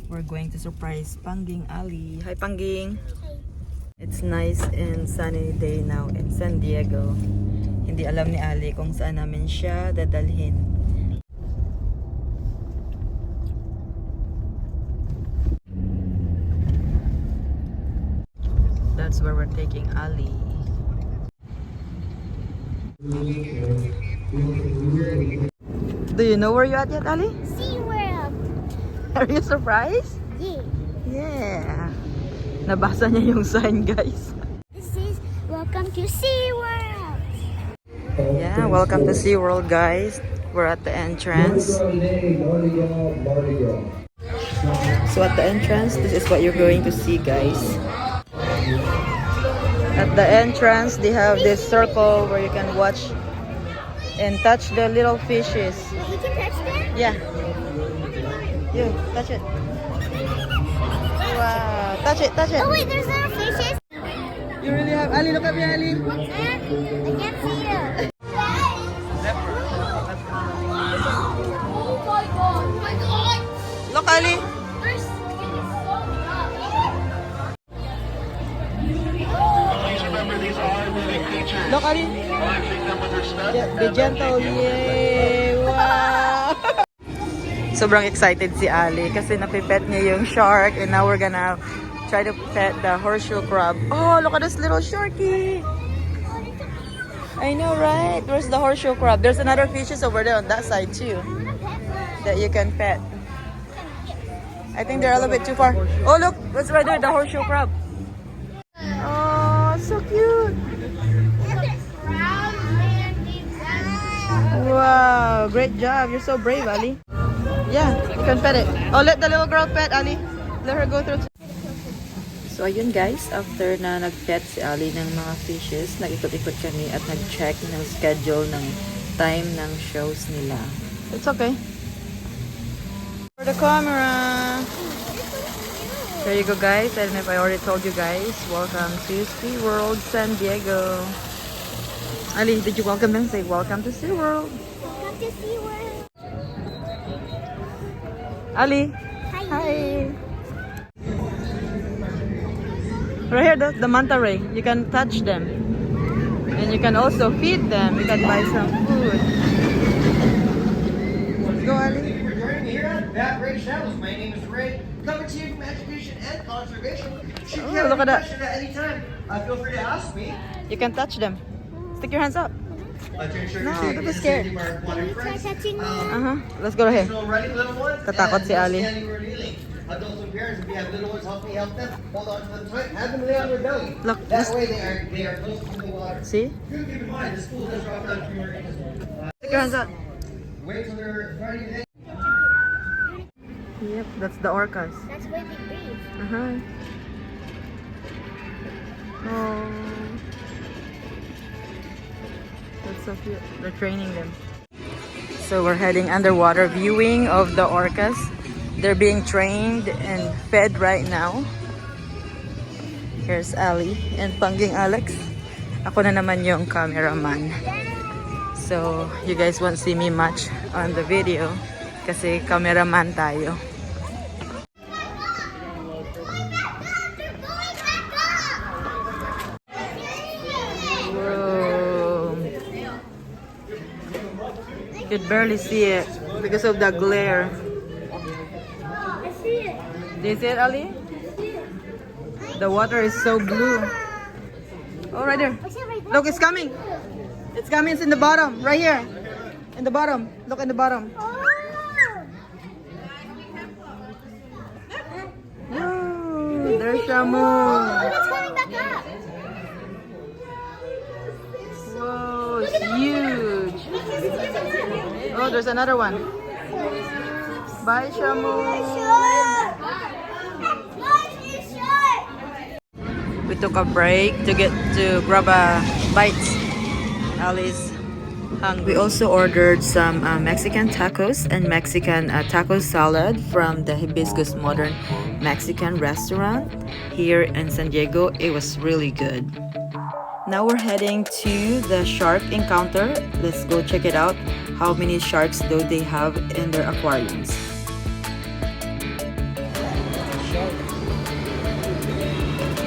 We're going to surprise Pangging Ali. Hi Pangging! It's nice and sunny day now in San Diego. Hindi alam ni Ali kung saan namin siya dadalhin. That's where we're taking Ali. Do you know where you're at yet, Ali? SeaWorld. Are you surprised? Yeah. Yeah. Nabasa niya yung sign, guys. This is welcome to SeaWorld. Yeah, welcome to SeaWorld, guys. We're at the entrance. So at the entrance, this is what you're going to see, guys. At the entrance, they have this circle where you can watch and touch the little fishes. We can touch them? Yeah. You, touch it. Wow. Touch it, touch it. Oh wait, there's little fishes. You really have... Ali, look at me, Ali. What's that? I can't see them. Oh my god. Oh my god. Look, Ali. There's Look, Ali. Be gentle. Yay! Wow! Sobrang excited si Ali kasi napipet niya yung shark and now we're gonna try to pet the horseshoe crab. Oh, look at this little sharky! I know, right? Where's the horseshoe crab? There's another fishes over there on that side too that you can pet. I think they're a little bit too far. Oh, look! What's right there? The horseshoe crab. Oh, so cute! Wow, great job. You're so brave, Ali. Yeah, you can pet it. Oh, let the little girl pet, Ali. Let her go through. So, ayun guys. After na nag-pet si Ali ng mga fishes, nag-ikot-ikot kami at nag-check ng schedule ng time ng shows nila. It's okay. For the camera. There you go, guys. I don't know if I already told you guys. Welcome to SeaWorld San Diego. Ali, did you welcome them? Say, welcome to SeaWorld. welcome to SeaWorld. Ali. Hi. Hi. Right here, the manta ray. You can touch them. And you can also feed them. You can buy some food. Let's go, Ali. Thank you for joining me here at Bat Ray Shallows. My name is Ray, coming to you from Education and Conservation. Should Oh, you have look any at that. question at any time, feel free to ask me. You can touch them. Stick your hands up. To ensure No, your safety don't be and scared. safety of our aquatic Try friends. touching me. Let's go ahead. So ready, little ones? Katakot si And no Ali. standing or kneeling. Adults and parents, if you have little ones, help me help them. Hold on to them tight. Have them lay on their belly. Look, That this- way they are close to the water. See? You keep in mind, the school does drop down from your ankles. Stick your hands up. Wait till they're ready to Yep, that's the orcas. That's why they breathe. Uh-huh. Oh. That's so cute. They're training them. So we're heading underwater viewing of the orcas. They're being trained and fed right now. Here's Ali and Pangging Alex. Ako na naman yung cameraman. So you guys won't see me much on the video kasi cameraman tayo. You could barely see it because of the glare. I see it. Do you see it, Ali? The water is so blue. Oh, right there. I see it right there. Look, it's coming. It's coming. It's in the bottom. Right here. In the bottom. Look in the bottom. Oh. Oh, there's Shamu. Oh, it's coming back up. Whoa, it's huge. Oh, there's another one. Bye, Shamu. We took a break to get to grab a bite. Ali's hungry. We also ordered some Mexican tacos and Mexican taco salad from the Hibiscus Modern Mexican restaurant here in San Diego. It was really good. Now we're heading to the shark encounter. Let's go check it out. How many sharks do they have in their aquariums?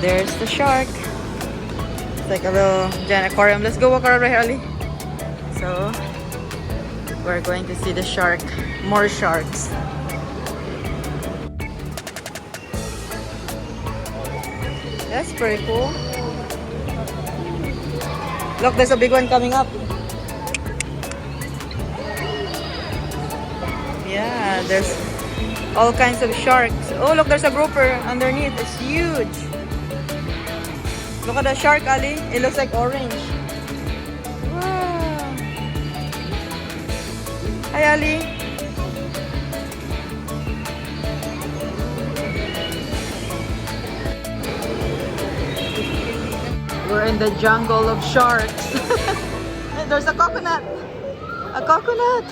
There's the shark. It's like a little giant aquarium. Let's go walk around right here, Ali. So, we're going to see the shark. More sharks. That's pretty cool. Look, there's a big one coming up. Yeah, there's all kinds of sharks. Oh, look, there's a grouper underneath. It's huge. Look at the shark, Ali. It looks like orange. Wow. Hi, Ali. We're in the jungle of sharks. There's a coconut. A coconut.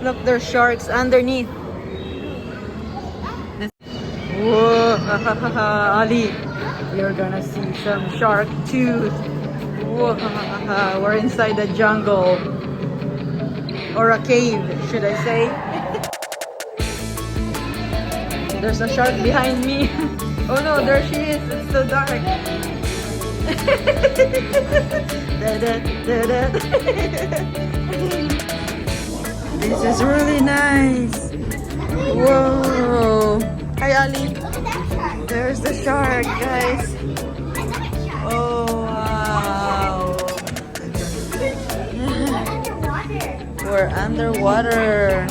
Look, there's sharks underneath. Whoa, Ali, you're gonna see some shark tooth. Whoa, we're inside the jungle. Or a cave, should I say. There's a shark behind me. Oh no, there she is. It's so dark. This is really nice. Whoa. Hi, Ali. There's the shark, guys. Oh, wow. We're underwater.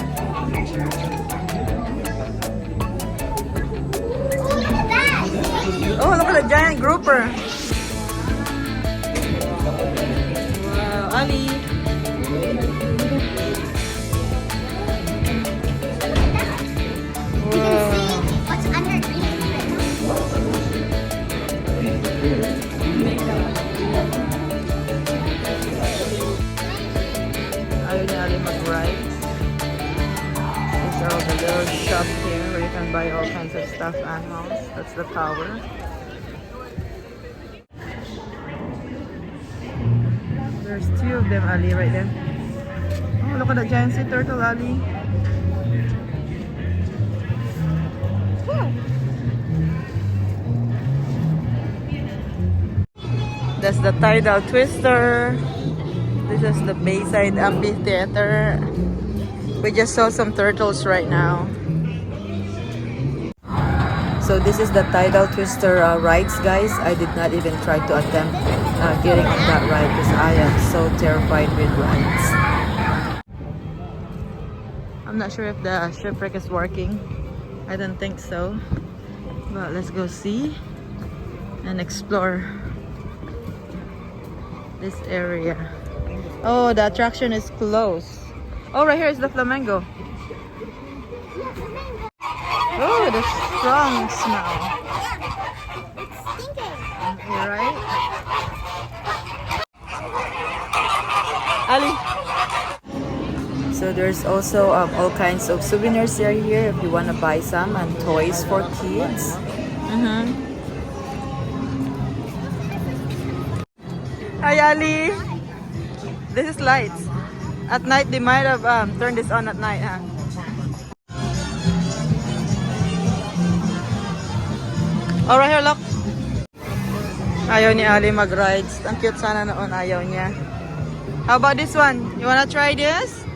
Oh, look at the giant grouper. Wow, Ali. What's underneath? Ayaw niya Ali mag-ride. These are all the little shop here where you can buy all kinds of stuffed animals. That's the tower. There's two of them, Ali, right there. Oh, look at that giant sea turtle, Ali. That's the Tidal Twister. This is the Bayside Amphitheater. We just saw some turtles right now. So this is the Tidal Twister rides, guys. I did not even try to attempt getting on that ride because I am so terrified with rides. I'm not sure if the shipwreck is working. I don't think so. But let's go see and explore this area. Oh, the attraction is closed. Oh, right here is the flamingo. Oh, the strong smell. It's stinking. You're right. Ali. So there's also all kinds of souvenirs here if you want to buy some, and toys for kids. Hi, Ali. This is lights. At night, they might have turned this on at night, huh? Oh, right here, look. Ayaw ni Ali mag-rides. Ang cute sana noon, ayaw niya. How about this one? You wanna try this?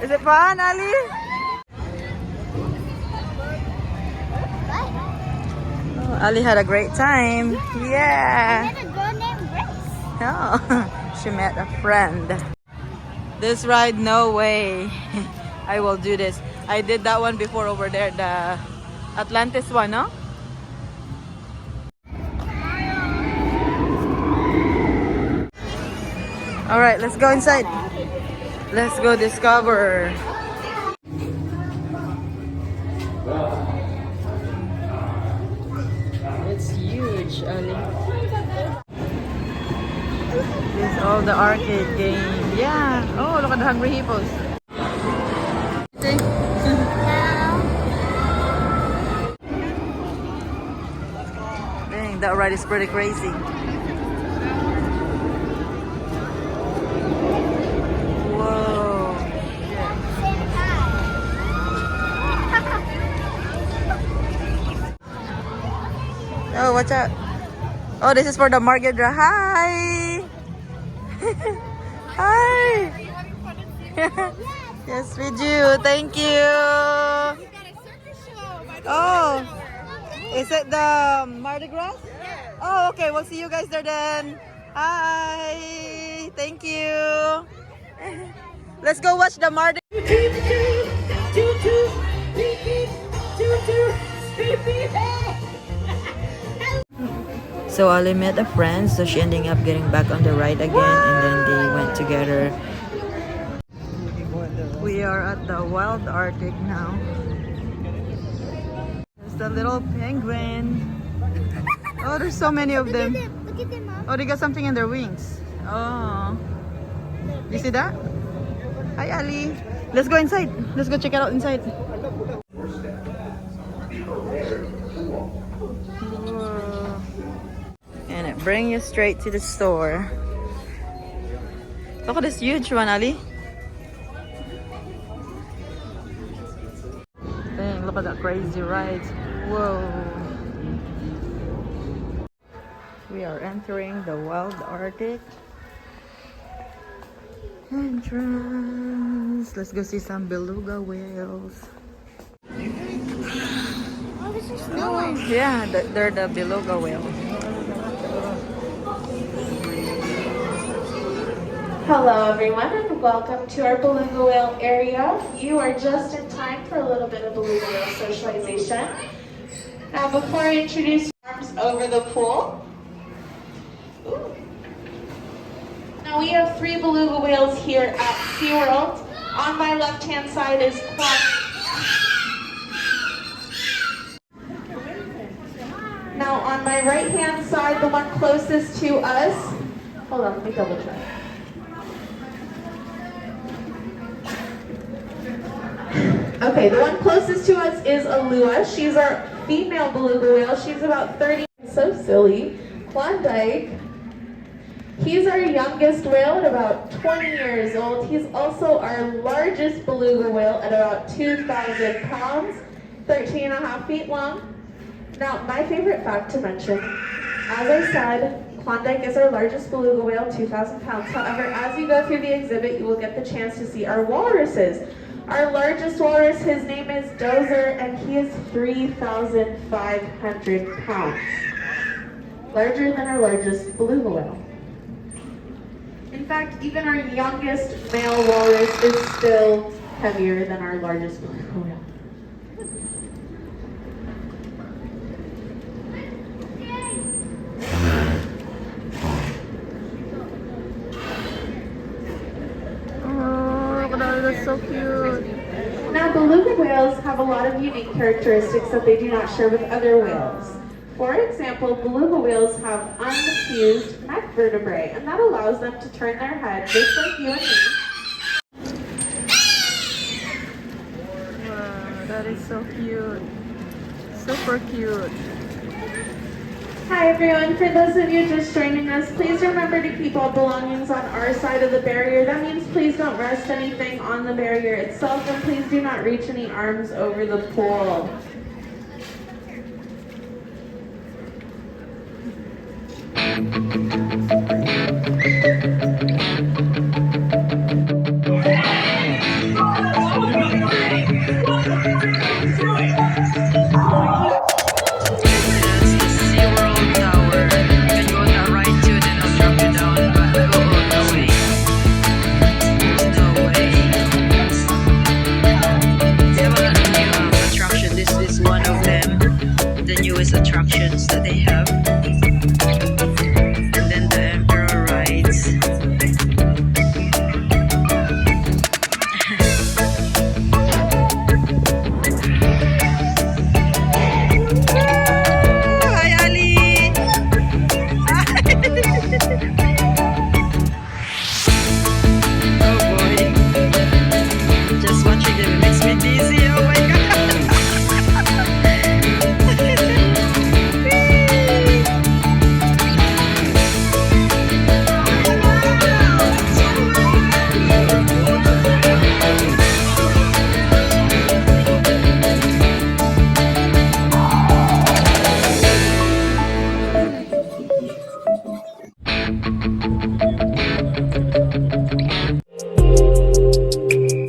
Is it fun, Ali? Oh, Ali had a great time. Yeah. I met a girl named Grace. Oh, she met a friend. This ride, no way. I will do this. I did that one before over there, the Atlantis one, no? All right, let's go inside. Let's go discover. It's huge, Ali. This is all the arcade game. Yeah. Oh, look at the Hungry Hippos. See? Dang, that ride is pretty crazy. Whoa. Oh, watch out. Oh, this is for the Margaret. Hi. Hi. Yes, we do. Thank you. Oh, is it the Mardi Gras? Oh, okay. We'll see you guys there then. Hi. Thank you. Let's go watch the Mardi. So Ali met a friend, so she ended up getting back on the ride again, and then they went together. We are at the Wild Arctic now. There's the little penguin. Oh, there's so many of them. Look at them, Mom. Oh, they got something in their wings. Oh, you see that? Hi, Ali. Let's go inside. Let's go check it out inside. Whoa. And it brings you straight to the store. Look at this huge one, Ali. Dang, look at that crazy ride. Whoa. We are entering the Wild Arctic entrance. Let's go see some beluga whales. Oh, this is snowing. Yeah, they're the beluga whales. Hello everyone and welcome to our beluga whale area. You are just in time for a little bit of beluga whale socialization. Now before I introduce arms over the pool. Ooh. Now we have 3 beluga whales here at SeaWorld. On my left hand side is Now on my right hand side, the one closest to us, hold on, let me double check. Okay, the one closest to us is Alua. She's our female beluga whale. She's about 30. So silly. Klondike. He's our youngest whale at about 20 years old. He's also our largest beluga whale at about 2,000 pounds, 13 and a half feet long. Now, my favorite fact to mention, as I said, Klondike is our largest beluga whale, 2,000 pounds. However, as you go through the exhibit, you will get the chance to see our walruses. Our largest walrus, his name is Dozer, and he is 3,500 pounds. Larger than our largest beluga whale. In fact, even our youngest male walrus is still heavier than our largest beluga whale. That's so cute. Now, beluga whales have a lot of unique characteristics that they do not share with other whales. For example, beluga whales have unfused neck vertebrae, and that allows them to turn their head just like you and me. Wow, that is so cute. Super cute. Hi everyone, for those of you just joining us, please remember to keep all belongings on our side of the barrier. That means please don't rest anything on the barrier itself, and please do not reach any arms over the pool.